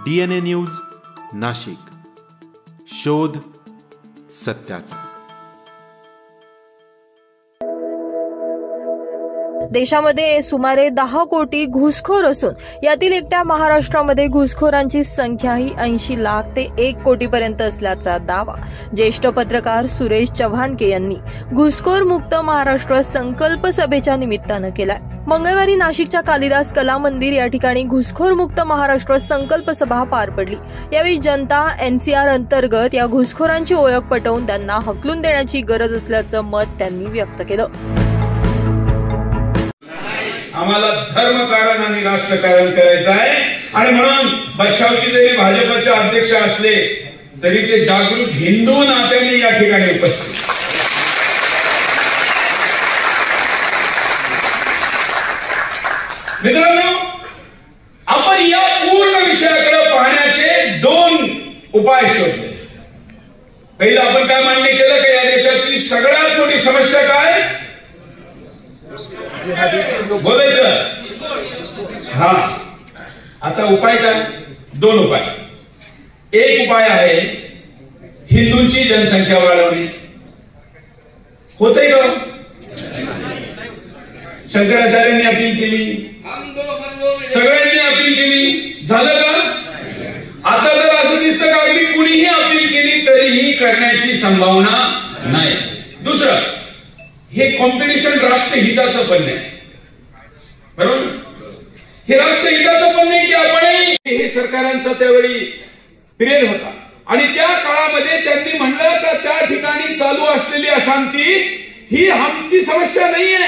DNA news Nashik, शोध सत्याचा। देशामध्ये सुमारे 10 कोटी घुसखोर असून यातील एकट्या महाराष्ट्रामध्ये घुसखोरांची संख्या ही 80 लाख ते 1 कोटीपर्यंत असल्याचा दावा ज्येष्ठ पत्रकार सुरेश चव्हाणके यांनी घुसखोर मुक्त महाराष्ट्र संकल्प सभेच्या निमित्तानं केलाय। मंगळवारी नाशिकच्या कालिदास कला मंदिर या ठिकाणी घुसखोर मुक्त महाराष्ट्र संकल्प सभा पार पडली। यावेळी जनता NCR अंतर्गत या घुसखोरांची ओळख पटवून त्यांना हकलून देण्याची गरज असल्याचं मत त्यांनी व्यक्त केलं। आम्हाला धर्मकारण आणि राष्ट्रकारण करायचं आहे आणि म्हणून बच्चावजी जरी भाजपचे अध्यक्ष असले तरी ते जागृत हिंदू नात्याने या ठिकाणी उपस्थित। मित्रांनो, आपण या पूर्ण विषयाकडे पाहण्याचे 2 उपाय शोधले। पहिला आपण काय मान्य केलं की या देशाची सगळ्यात मोठी समस्या काय बोलायचं। हा, आता उपाय काय? 2 उपाय। एक उपाय आहे हिंदूंची जनसंख्या वाढवणे। होतंय का? शंकराचार्यांनी अपील केली, सगळ्यांनी अपील केली, झालं का? आता जर असं दिसतं का की कुणीही अपील केली तरीही करण्याची संभावना नाही। दुसरं, हे कॉम्पिटिशन राष्ट्रहिताचं पण नाही, बरोबर? हे राष्ट्रहिताचं पण नाही की आपण हे सरकारांचा त्यावेळी पिरियड होता आणि त्या काळामध्ये त्यांनी म्हणलं की त्या ठिकाणी चालू असलेली अशांती ही आमची समस्या नाहीये,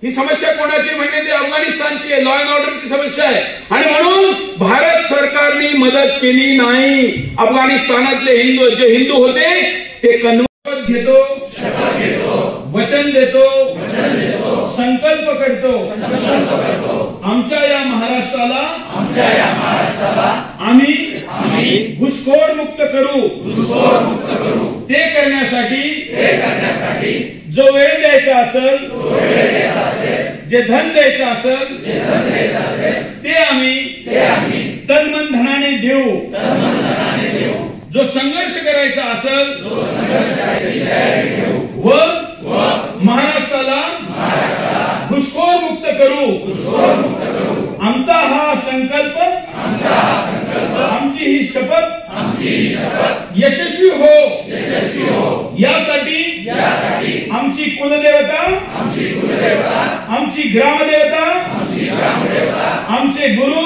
ही समस्या कोणाची म्हणजे ते अफगाणिस्तानची आहे, लॉ अँड ऑर्डरची समस्या आहे। आणि म्हणून भारत सरकारने मदत केली नाही। अफगाणिस्तानातले जे हिंदू होते ते कन्वर्ट घेतो, वचन देतो, संकल्प करतो, आमच्या या महाराष्ट्राला आम्ही घुसखोर मुक्त करू। ते करण्यासाठी जो वेळ द्यायचा असेल, जे धन द्यायचं असेल ते आम्ही तन मन धनाने देऊ। जो संघर्ष करायचा असेल व महाराष्ट्राला घुसखोर मुक्त करू। आमचा हा संकल्प, आमची ही शपथ यशस्वी हो यासाठी आमची कुलदेवता, आमची ग्रामदेवता, आमचे गुरु,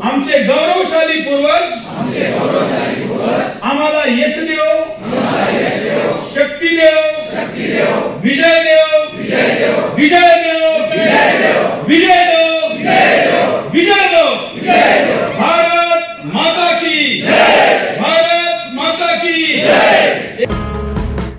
आमचे गौरवशाली पूर्वज आम्हाला यश देव, शक्ती देव, विजय देव, विजय देव, विजय देव, विजय देव। भारत माता की जय, भारत माता की जय।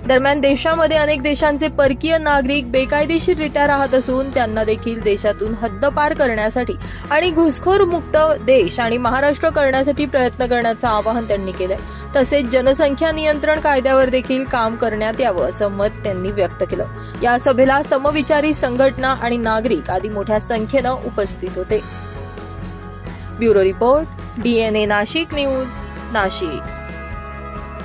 दरम्यान देशामध्ये अनेक देशांचे परकीय नागरिक बेकायदेशीररित्या राहत असून त्यांना देखील देशातून हद्दपार करण्यासाठी आणि घुसखोर मुक्त देश आणि महाराष्ट्र करण्यासाठी प्रयत्न करण्याचं आवाहन त्यांनी केलंय। तसेच जनसंख्या नियंत्रण कायद्यावर देखील काम करण्यात यावं असं मत त्यांनी व्यक्त केलं। या सभेला समविचारी संघटना आणि नागरिक आदी मोठ्या संख्येनं उपस्थित होते। Bureau report, DNA Nashik news, Nashik.